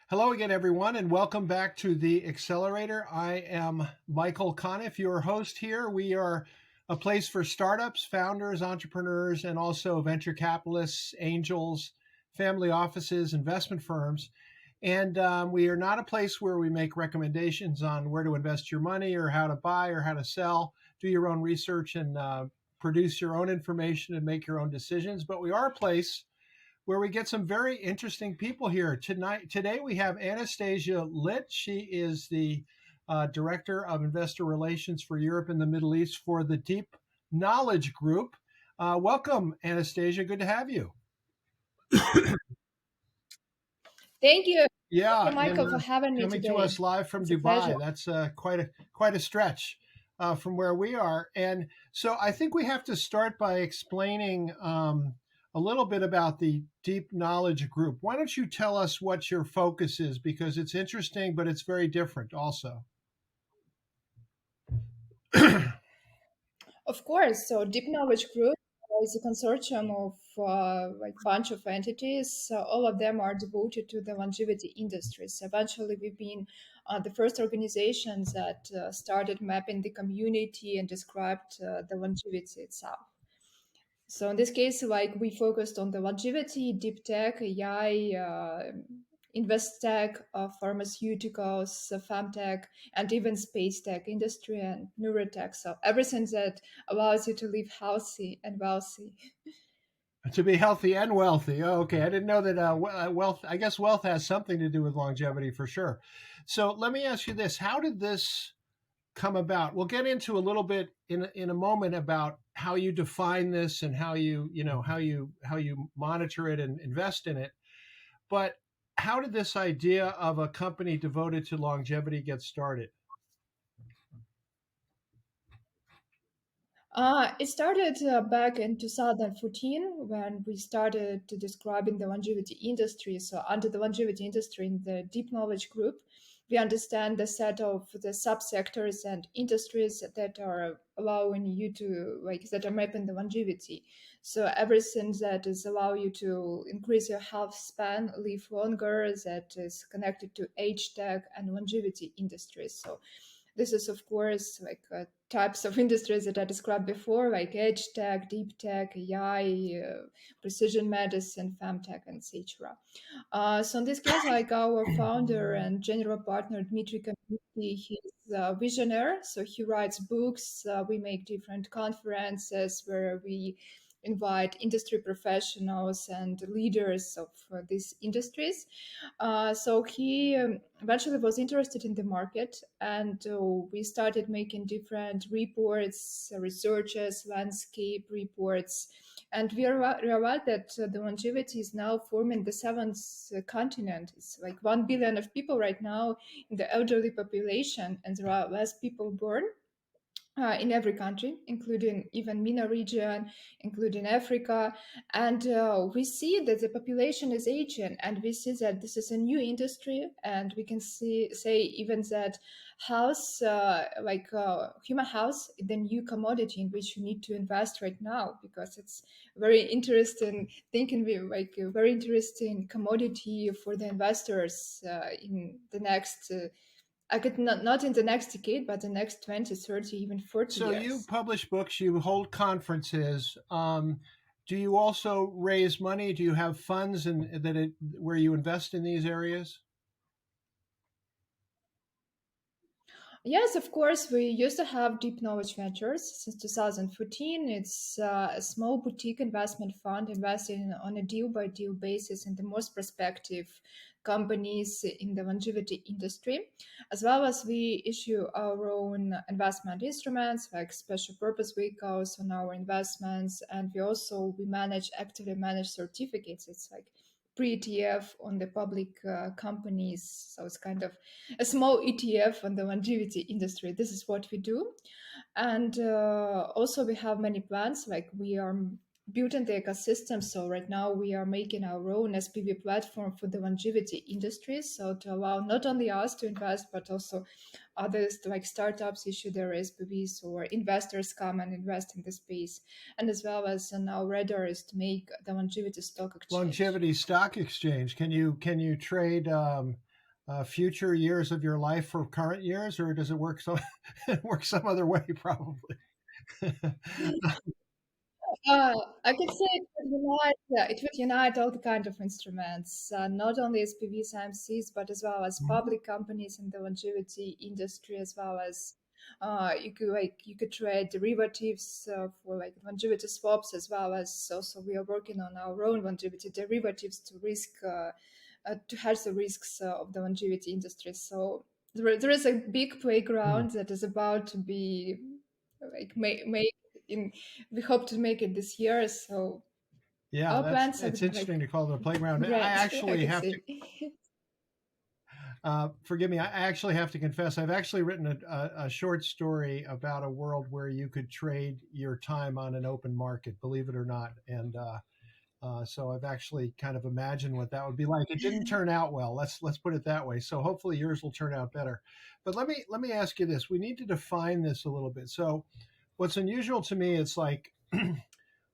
Hello again, everyone, and welcome back to the Accelerator. I am Michael Conniff, your host here. We are a place for startups, founders, entrepreneurs, and also venture capitalists, angels, family offices, investment firms. And we are not a place where we make recommendations on where to invest your money or how to buy or how to sell. Do your own research and produce your own information and make your own decisions. But we are a place where we get some very interesting people here today. We have Anastasia Litt. She is the director of investor relations for Europe and the Middle East for the Deep Knowledge Group. Welcome, Anastasia. Good to have you. Thank you. Thank Yeah, you, Michael, for and having me coming to today. us live from It's a pleasure. Dubai. That's quite a stretch from where we are. And so I think we have to start by explaining a little bit about the Deep Knowledge Group. Why don't you tell us what your focus is? Because it's interesting, but it's very different also. Of course. So Deep Knowledge Group is a consortium of like bunch of entities. All of them are devoted to the longevity industry. So eventually, we've been the first organizations that started mapping the community and described the longevity itself. So in this case, like we focused on the longevity, deep tech, AI, InvestTech, pharmaceuticals, FinTech, and even space tech industry and neurotech. So everything that allows you to live healthy and wealthy. To be healthy and wealthy. Oh, okay. I didn't know that wealth, I guess wealth has something to do with longevity for sure. So let me ask you this. How did this come about? We'll get into a little bit in a moment about how you define this and how you monitor it and invest in it. But how did this idea of a company devoted to longevity get started? It started back in 2014 when we started describing the longevity industry. So, under the longevity industry in the Deep Knowledge Group, we understand the set of the subsectors and industries that are allowing you to, like, that are mapping the longevity. So, everything that is allow you to increase your health span, live longer, that is connected to age tech and longevity industries. So, this is, of course, like types of industries that I described before, like AgeTech, DeepTech, AI, precision medicine, FinTech, etc. So in this case, like our founder and general partner, Dmitry Kamitsky, he's a visionary. So he writes books. We make different conferences where we invite industry professionals and leaders of these industries. So he eventually was interested in the market, and we started making different reports, researches, landscape reports, and we realized that the longevity is now forming the seventh continent. It's like 1 billion of people right now in the elderly population, and there are less people born in every country, including even MENA region, including Africa. And we see that the population is aging, and we see that this is a new industry, and we can say even that house, human house, the new commodity in which you need to invest right now, because it's very interesting thinking, we like a very interesting commodity for the investors in the next I could not in the next decade, but the next 20, 30, even 40 So you years. publish books, you hold conferences. Do you also raise money? Do you have funds where you invest in these areas? Yes, of course. We used to have Deep Knowledge Ventures since 2014. It's a small boutique investment fund investing on a deal by deal basis in the most prospective companies in the longevity industry, as well as we issue our own investment instruments like special purpose vehicles on our investments, and we actively manage certificates. It's like pre-ETF on the public companies, so it's kind of a small ETF on the longevity industry. This is what we do. And also we have many plans, like we are building the ecosystem. So right now we are making our own SPV platform for the longevity industry. So to allow not only us to invest, but also others like startups issue their SPVs or investors come and invest in the space. And as well as on our radar is to make the longevity stock exchange. Longevity stock exchange. Can you trade? future years of your life for current years, or does it work so work some other way? Probably. Uh, I could say it would unite all the kind of instruments, not only SPVs, IMCs, but as well as Mhm. public companies in the longevity industry, as well as you could trade derivatives for like longevity swaps, as well as also we are working on our own longevity derivatives to hedge the risks of the longevity industry. So there is a big Hmm. playground that is about to be made in. We hope to make it this year. So Yeah, our that's plans are it's interesting like to call it a playground. I grand, I actually could have to say. forgive me. I actually have to confess, I've actually written a short story about a world where you could trade your time on an open market, believe it or not. And so I've actually kind of imagined what that would be like. It didn't turn out well. Let's put it that way. So hopefully yours will turn out better. But let me ask you this. We need to define this a little bit. So what's unusual to me, it's like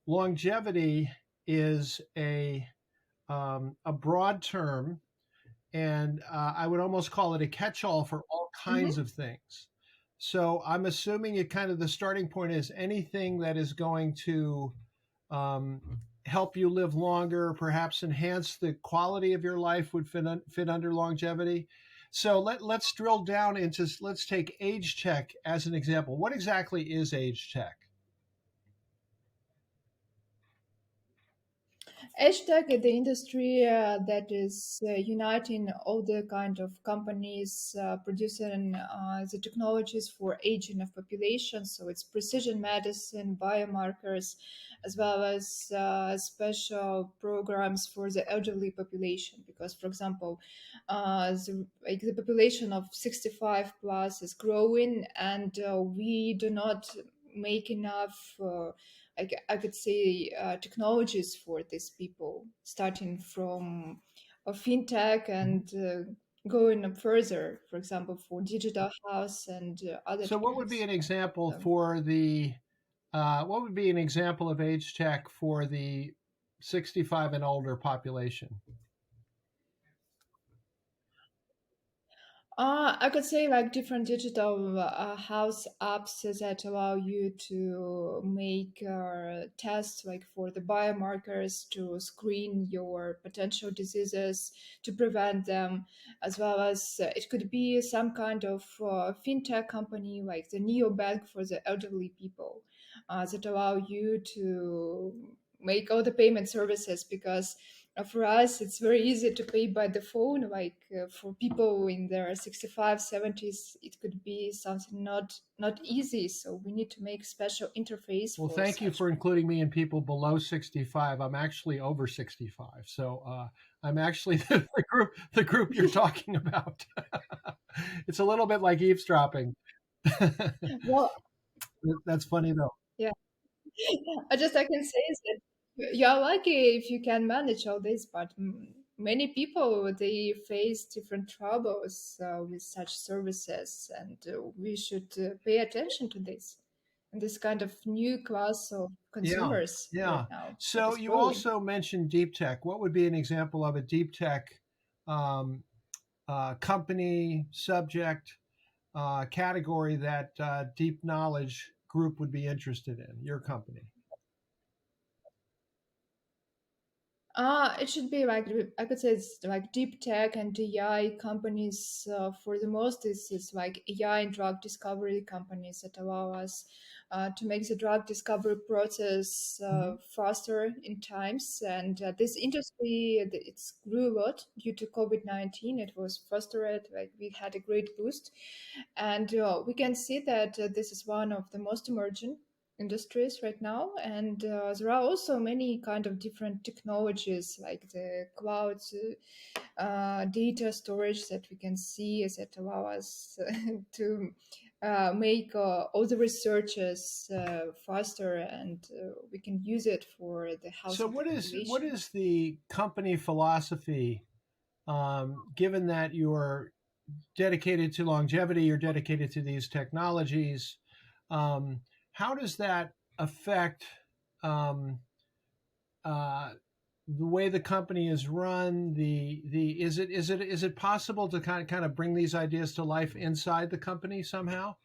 longevity is a broad term, and I would almost call it a catch-all for all kinds Hmm. of things. So I'm assuming it kind of the starting point is anything that is going to um, help you live longer, perhaps enhance the quality of your life would fit under longevity. So let's drill down into let's take age tech as an example. What exactly is age tech? AgeTech is the industry that is uniting all the kind of companies producing the technologies for aging of population. So it's precision medicine, biomarkers, as well as special programs for the elderly population. Because, for example, the population of 65 plus is growing, and we do not make enough. I could say technologies for these people, starting from FinTech Mhm. and going up further, for example, for digital house and other So what would be techniques. an example Um, for the what would be an example of age tech for the 65 and older population? I could say like different digital house apps that allow you to make tests like for the biomarkers to screen your potential diseases to prevent them, as well as it could be some kind of fintech company like the neobank for the elderly people that allow you to make all the payment services because for us it's very easy to pay by the phone like for people in their 65 70s it could be something not easy, so we need to make special interface Well, for thank you such for people. including me in people below 65. I'm actually over 65. So I'm actually the group you're talking about. It's a little bit like eavesdropping. Well, That's funny though. yeah. I can say is that you're lucky if you can manage all this, but many people they face different troubles with such services, and we should pay attention to this and this kind of new class of Yeah, consumers right yeah. now that So is you growing. also mentioned deep tech. What would be an example of a deep tech um, company, subject, category that Deep Knowledge Group would be interested in? Your company. It should be like I could say it's like deep tech and AI companies. For the most, this is like AI and drug discovery companies that allow us to make the drug discovery process Mhm. faster in times. And this industry, it's grew a lot due to COVID-19. It was fostered, like we had a great boost, and we can see that this is one of the most emerging industries right now, and there are also many kind of different technologies like the cloud data storage that we can see that allow us to make all the researches faster, and we can use it for the health So of the what population. is the company philosophy? Given that you're dedicated to longevity, you're dedicated to these technologies. Um, how does that affect um, uh, the way the company is run, the is it possible to kind of bring these ideas to life inside the company somehow?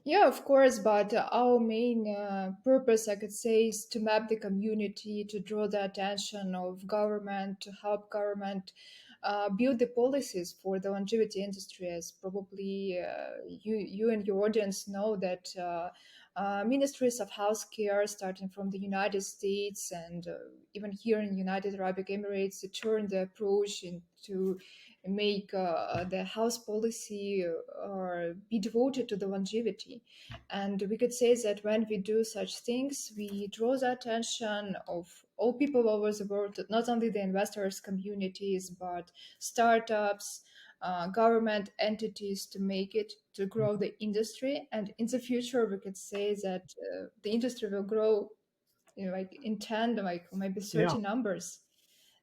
Yeah, of course, but our main purpose, I could say, is to map the community, to draw the attention of government, to help government build the policies for the longevity industry. As probably you and your audience know that ministries of healthcare, starting from the United States and even here in United Arab Emirates, they turn the approach into make the health policy or be devoted to the longevity. And we could say that when we do such things, we draw the attention of all people all over the world, not only the investors communities, but startups, government entities, to make it to grow the industry. And in the future, we could say that the industry will grow, like in 10, like maybe Yeah. 30 numbers.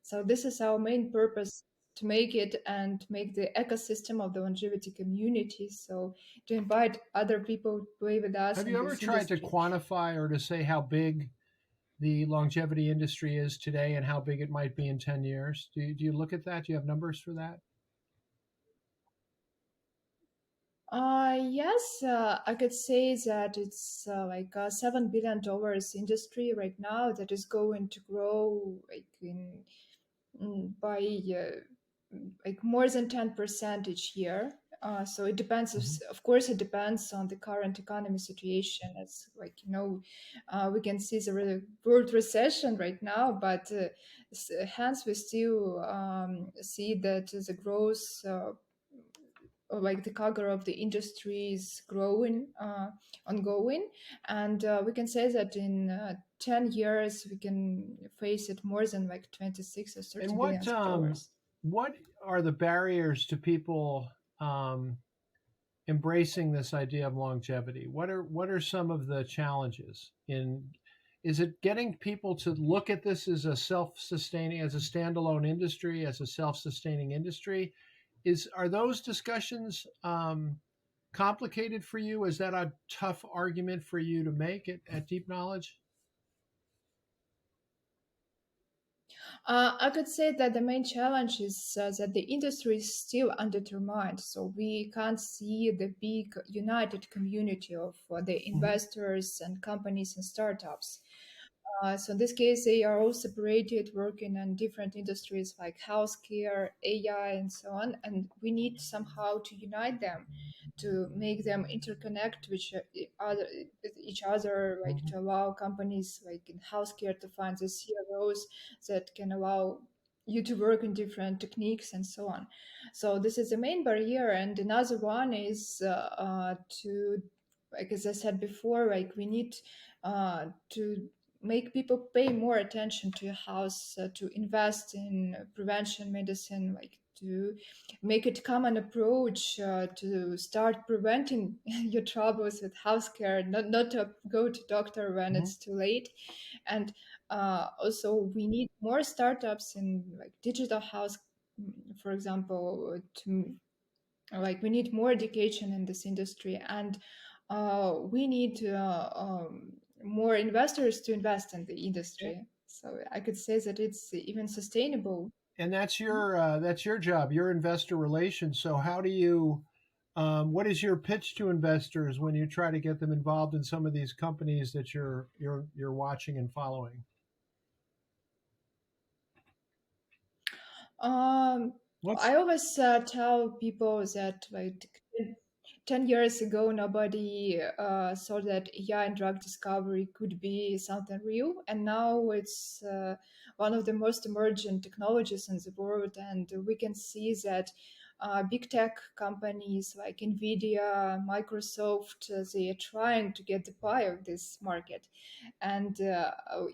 So this is our main purpose, to make it and make the ecosystem of the longevity community. So to invite other people to play with us Have in you ever this tried to industry. quantify or to say how big the longevity industry is today and how big it might be in 10 years? Do you look at that? Do you have numbers for that? Yes, I could say that it's like a $7 billion industry right now that is going to grow like by like more than 10% each year. So it depends. Hmm. Of course, it depends on the current economy situation. It's like we can see the world recession right now, but hence we still see that the growth. Or like the CAGR of the industry is growing, ongoing, and we can say that in 10 years we can face it more than like 26 or And 30 billions of dollars. what are the barriers to people um, embracing this idea of longevity? What are some of the challenges in? Is it getting people to look at this as a self-sustaining, as a standalone industry, as a self-sustaining industry? Are those discussions complicated for you? Is that a tough argument for you to make at Deep Knowledge? I could say that the main challenge is that the industry is still undetermined. So we can't see the big united community of the Hmm. investors and companies and startups. So in this case, they are all separated, working in different industries like healthcare, AI, and so on. And we need somehow to unite them, to make them interconnect with each other, like Hmm. to allow companies like in healthcare to find the CROs that can allow you to work in different techniques and so on. So this is the main barrier. And another one is to, like as I said before, like we need to make people pay more attention to your house, to invest in prevention medicine, like to make it common approach to start preventing your troubles with healthcare, not to go to doctor when Hmm. it's too late. And also we need more startups in like digital health, for example, to like we need more education in this industry, and we need more investors to invest in the industry, so I could say that it's even sustainable. And that's your job, your investor relations. So how do you what is your pitch to investors when you try to get them involved in some of these companies that you're watching and following? um, What's I always tell people that like 10 years ago nobody thought that AI and drug discovery could be something real, and now it's one of the most emergent technologies in the world. And we can see that big tech companies like Nvidia, Microsoft, they are trying to get the pie of this market. And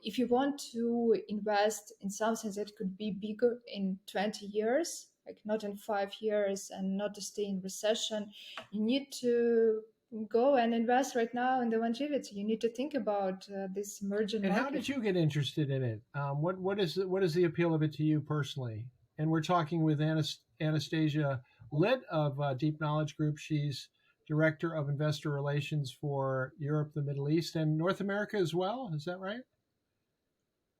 if you want to invest in something that could be bigger in 20 years, like not in 5 years, and not to stay in recession, you need to go and invest right now in the longevity. You need to think about this emerging And how market. did you get interested in it? What is the appeal of it to you personally? And we're talking with Anastasia Litt of Deep Knowledge Group. She's Director of Investor Relations for Europe, the Middle East, and North America as well. Is that right?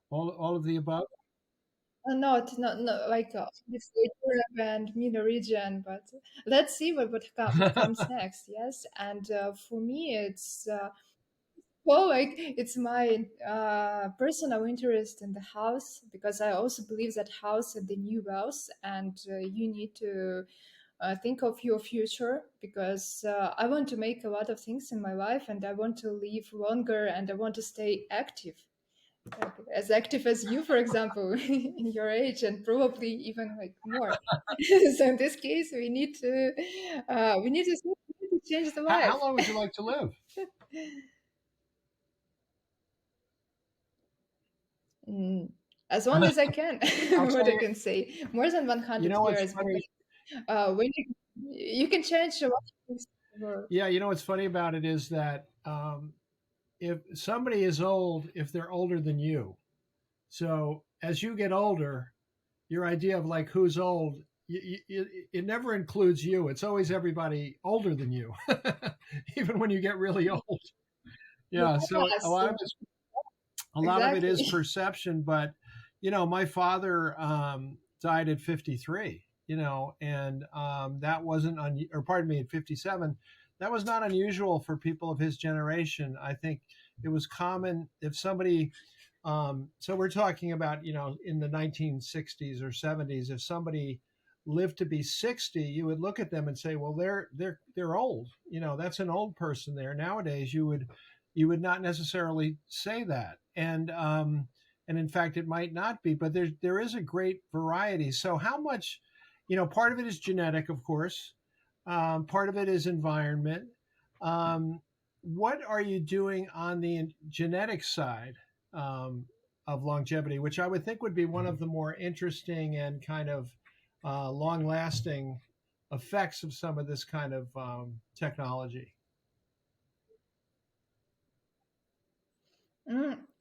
All of the above? Not like obviously Europe and MENA region, but let's see what comes next. Yes, and for me, it's well, like it's my personal interest in the house because I also believe that house is the new wealth, and you need to think of your future because I want to make a lot of things in my life, and I want to live longer, and I want to stay active, like, as active as you, for example, in your age, and probably even like more. So in this case, we need to change the How life. long would you like to live? Mm, as long as I can, I'll what tell I you. can say, more than You 100 know what's years, because funny? when you can change a lot of things in the world. Yeah, you know what's funny about it is that if somebody is old, if they're older than you, so as you get older, your idea of like who's old, it never includes you. It's always everybody older than you, even when you get really old. Yeah, so Yes, a lot of it is exactly. perception, but my father died at 53, and that wasn't or pardon me, at 57. That was not unusual for people of his generation. I think it was common if somebody so we're talking about, in the 1960s or 70s, if somebody lived to be 60, you would look at them and say, well, they're old. That's an old person there. Nowadays, you would not necessarily say that. And in fact, it might not be, but there is a great variety. So how much, part of it is genetic, of course. Part of it is environment. Um, what are you doing on the genetic side um, of longevity, which I would think would be one of the more interesting and kind of long-lasting effects of some of this kind of technology?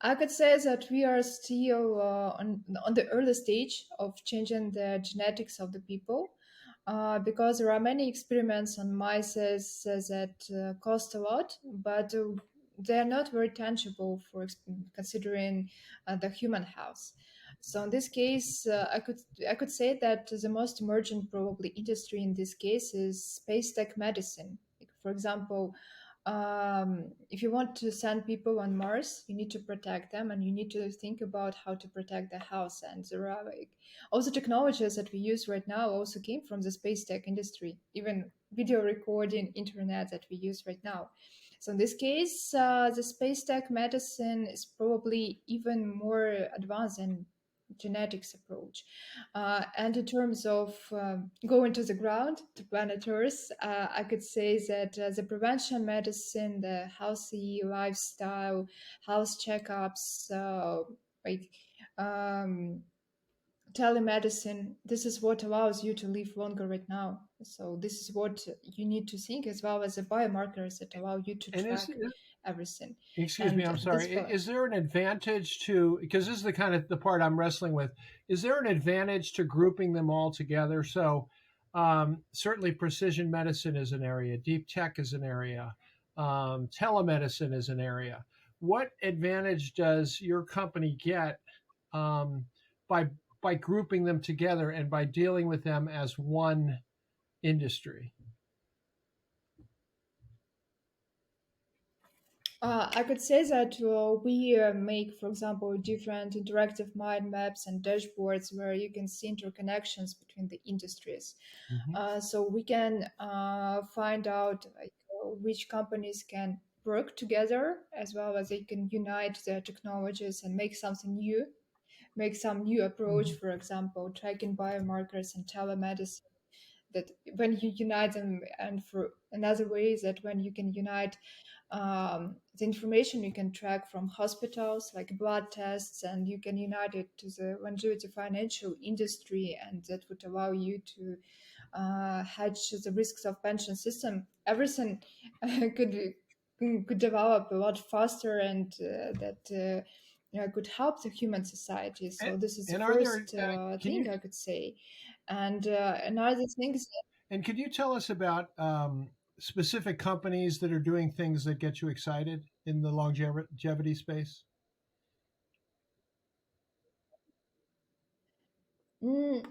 I could say that we are still on the early stage of changing the genetics of the people, because there are many experiments on mice that cost a lot, but they're not very tangible for considering the human health. So in this case, I could say that the most emergent probably industry in this case is space tech medicine. Like, for example, if you want to send people on Mars, you need to protect them, and you need to think about how to protect the house. And there are like also technologies that we use right now also came from the space tech industry, even video recording, internet that we use right now. So in this case, the space tech medicine is probably even more advanced than genetics approach. And in terms of going to the ground, to planet Earth, I could say that the prevention medicine, the healthy lifestyle, health checkups, like um, telemedicine, this is what allows you to live longer right now. So this is what you need to think, as well as the biomarkers that allow you to And track everything. excuse me, And I'm this sorry. Is there an advantage to, because this is the kind of the part I'm wrestling with, is there an advantage to grouping them all together? So certainly precision medicine is an area, deep tech is an area, telemedicine is an area. What advantage does your company get um, by by grouping them together and by dealing with them as one industry? I could say that we make, for example, different interactive mind maps and dashboards where you can see interconnections between the industries. Hmm. So we can find out like, which companies can work together, as well as they can unite their technologies and make something new, make some new approach, Hmm. for example, tracking biomarkers and telemedicine. That when you unite them, and for another way is that when you can unite the information you can track from hospitals like blood tests, and you can unite it to the longevity financial industry, and that would allow you to hedge the risks of pension system. Everything could could develop a lot faster, and that could help the human society. And, So this is the and are there? first Can you thing I could say. And another thing is And could you tell us about specific companies that are doing things that get you excited in the longevity space?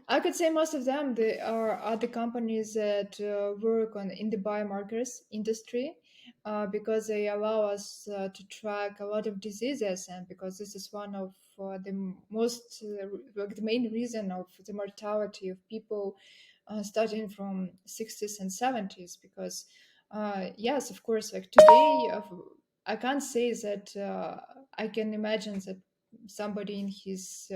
I could say most of them they are the companies that work on in the biomarkers industry because they allow us to track a lot of diseases, and because this is one of the most like the main reason of the mortality of people starting from 60s and 70s. Because yes, of course, like today, I can't say that I can imagine that somebody in his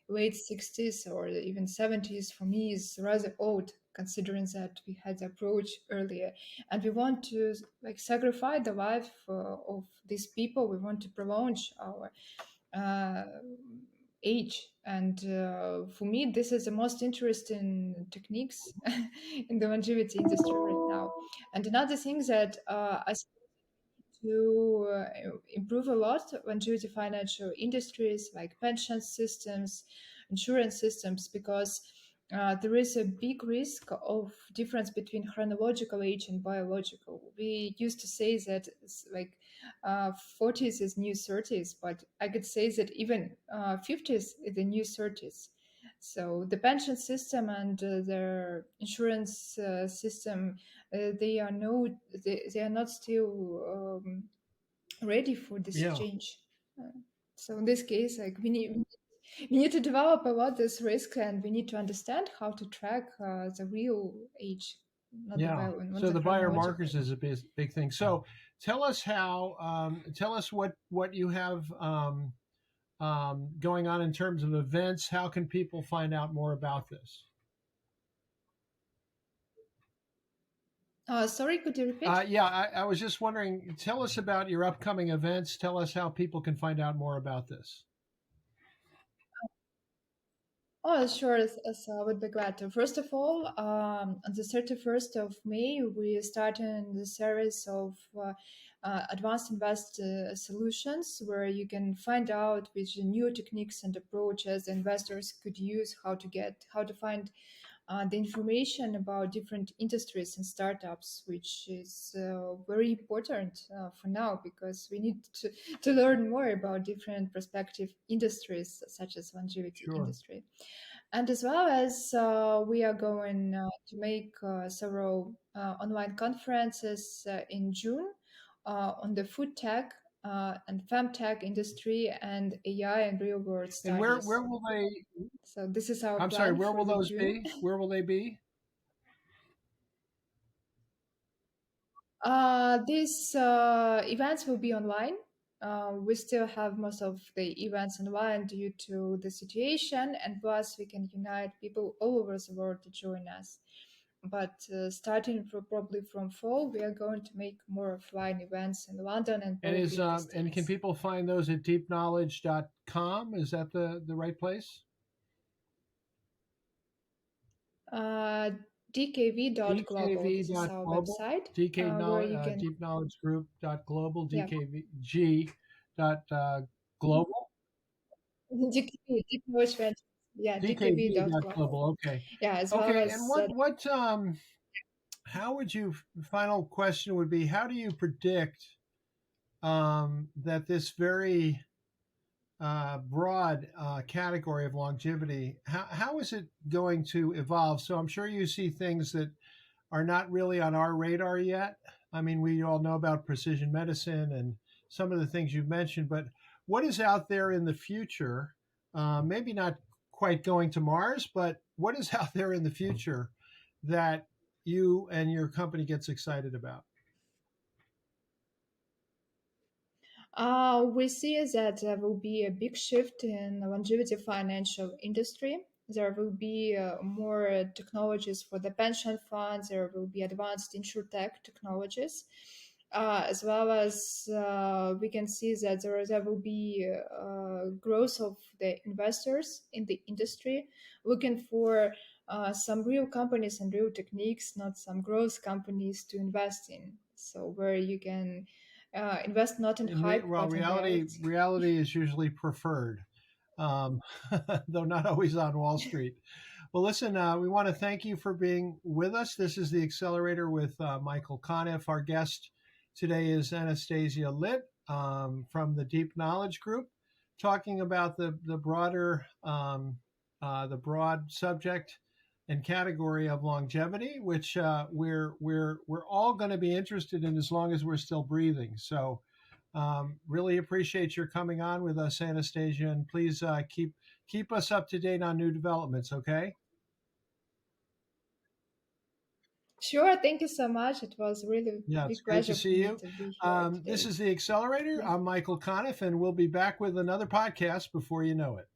late 60s or even 70s for me is rather old, considering that we had the approach earlier, and we want to like sacrifice the life of these people. We want to prolong our uh, age, and for me this is the most interesting techniques in the longevity industry right now. And another thing that I to improve a lot when due to financial industries like pension systems, insurance systems, because there is a big risk of difference between chronological age and biological. We used to say that it's like 40s is new 30s, but I could say that even 50s is the new 30s. So the pension system and their insurance system, they are no, they are not still ready for this Yeah, change. Uh, so in this case, like we need to develop a lot this risk, and we need to understand how to track the real age, not the yeah. bio, not So the the chronological biomarkers is age. a big thing. So tell us how. Tell us what you have going on in terms of events. How can people find out more about this? Sorry, could you repeat? Yeah, I was just wondering. Tell us about your upcoming events. Tell us how people can find out more about this. Oh, sure. So I would be glad to. First of all, on the 31st of May, we started the series of advanced invest solutions, where you can find out which new techniques and approaches investors could use, how to find the information about different industries and startups, which is very important for now, because we need to learn more about different prospective industries such as longevity Sure. industry. And as well as we are going to make several online conferences in June on the food tech and femtech industry and AI and real world And where studies. will they? So this is our I'm sorry. plan Where for will the those June. be? Where will they be? These events will be online. We still have most of the events online due to the situation, and plus we can unite people all over the world to join us. But starting probably from fall, we are going to make more offline events in London and probably in the And can States. people find those at deepknowledge.com? Is that the right place? Uh, dkv.global, this is our dkv.global, website dk where you can, deepknowledgegroup.global, yeah, dkvg dot global, DKV, Deep Knowledge Ventures, yeah, dkv.global. dkv.global. Okay. Yeah, as well Okay. And as what how would you, final question would be, how do you predict that this very broad category of longevity, how is it going to evolve? So I'm sure you see things that are not really on our radar yet. I mean, we all know about precision medicine and some of the things you've mentioned, but what is out there in the future? Maybe not quite going to Mars, but what is out there in the future that you and your company gets excited about? we see that there will be a big shift in the longevity financial industry. There will be more technologies for the pension funds. There will be advanced insurtech technologies, as well as we can see that there will be growth of the investors in the industry, looking for some real companies and real techniques, not some growth companies to invest in. So where you can invest not in In hype well, but in reality reality. reality is usually preferred. though not always on Wall Street. Well, listen, we want to thank you for being with us. This is the Accelerator with Michael Conniff. Our guest today is Anastasia Litt from the Deep Knowledge Group, talking about the broad subject and category of longevity, which we're all going to be interested in as long as we're still breathing. So, really appreciate your coming on with us, Anastasia, and please keep us up to date on new developments. Okay. Sure, thank you so much. It was really a Yeah, it's big great to pleasure for see me you. to be here This today. is the Accelerator. Yeah. I'm Michael Conniff, and we'll be back with another podcast before you know it.